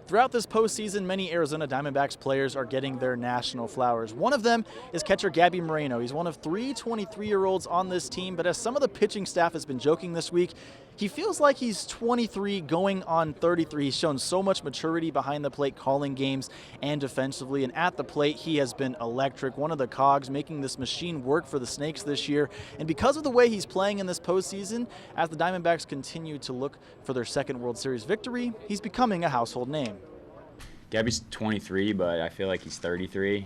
Throughout this postseason, many Arizona Diamondbacks players are getting their national flowers. One of them is catcher Gabriel Moreno. He's one of three 23-year-olds on this team, but as some of the pitching staff has been joking this week, he feels like he's 23 going on 33. He's shown so much maturity behind the plate, calling games and defensively, and at the plate he has been electric, one of the cogs making this machine work for the Snakes this year. And because of the way he's playing in this postseason, as the Diamondbacks continue to look for their second World Series victory, he's becoming a household name. Gabby's 23, but I feel like he's 33.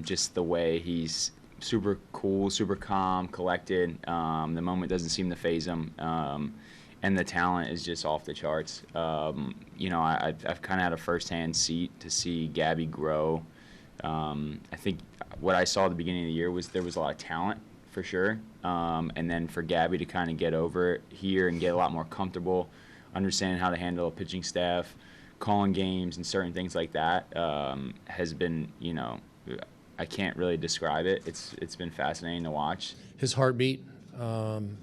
Just the way he's super cool, super calm, collected. The moment doesn't seem to faze him. And the talent is just off the charts. I've kind of had a firsthand seat to see Gabby grow. I think what I saw at the beginning of the year was there was a lot of talent for sure. And then for Gabby to kind of get over it here and get a lot more comfortable, understanding how to handle a pitching staff, calling games and certain things like that has been, I can't really describe it. It's been fascinating to watch. His heartbeat,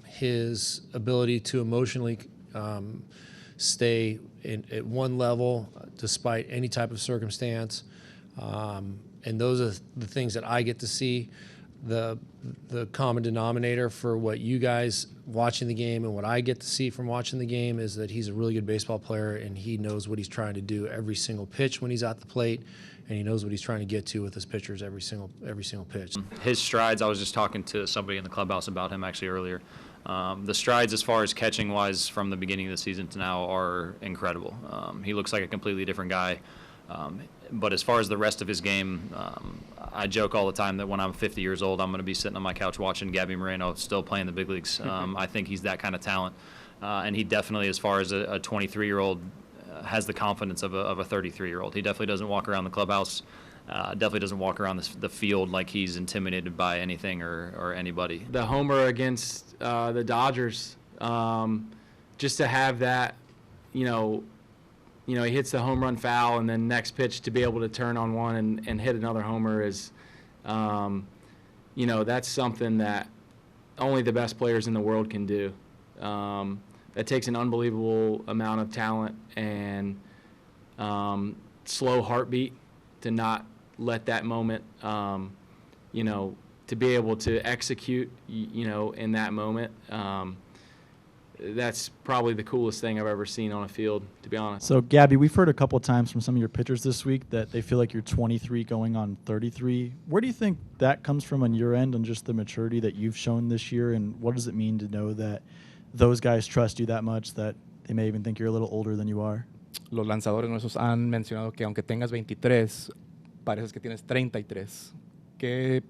his ability to emotionally stay at one level despite any type of circumstance, and those are the things that I get to see. The common denominator for what you guys watching the game and what I get to see from watching the game is that he's a really good baseball player, and he knows what he's trying to do every single pitch when he's at the plate, and he knows what he's trying to get to with his pitchers every single pitch. His strides, I was just talking to somebody in the clubhouse about him actually earlier. The strides as far as catching wise from the beginning of the season to now are incredible. He looks like a completely different guy. But as far as the rest of his game, I joke all the time that when I'm 50 years old, I'm going to be sitting on my couch watching Gabby Moreno still playing the big leagues. I think he's that kind of talent. And he definitely, as far as a 23-year-old, has the confidence of a 33-year-old. He definitely doesn't walk around the clubhouse, definitely doesn't walk around the field like he's intimidated by anything or anybody. The homer against the Dodgers, just to have that, he hits the home run foul, and then next pitch to be able to turn on one and hit another homer is, that's something that only the best players in the world can do. That takes an unbelievable amount of talent and slow heartbeat to not let that moment, to be able to execute, in that moment. That's probably the coolest thing I've ever seen on a field, to be honest. So, Gabby, we've heard a couple of times from some of your pitchers this week that they feel like you're 23 going on 33. Where do you think that comes from on your end and just the maturity that you've shown this year, and what does it mean to know that those guys trust you that much that they may even think you're a little older than you are? Los lanzadores nuestros han mencionado que aunque tengas 23, pareces que tienes 33. ¿Qué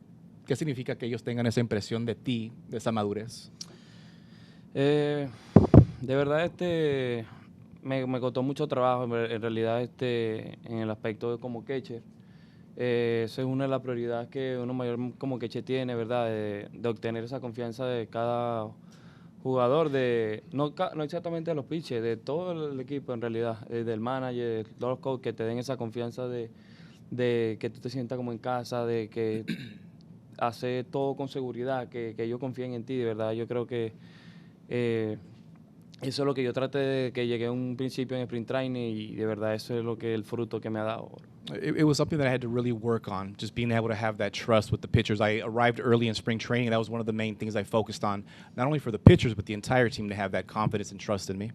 significa que ellos tengan esa impresión de ti, de esa madurez? De verdad me costó mucho trabajo en realidad en el aspecto de como catcher. Esa es una de las prioridades que uno mayor como catcher tiene, ¿verdad? De obtener esa confianza de cada jugador, no exactamente de los pitchers, de todo el equipo en realidad, del manager, de todos los coaches, que te den esa confianza de que tú te sientas como en casa, de que hacer todo con seguridad, que ellos confíen en ti, de verdad. Yo creo que eso es lo que yo traté de que llegué a un principio en sprint training, y de verdad eso es el fruto que me ha dado. It was something that I had to really work on, just being able to have that trust with the pitchers. I arrived early in spring training. That was one of the main things I focused on, not only for the pitchers, but the entire team to have that confidence and trust in me.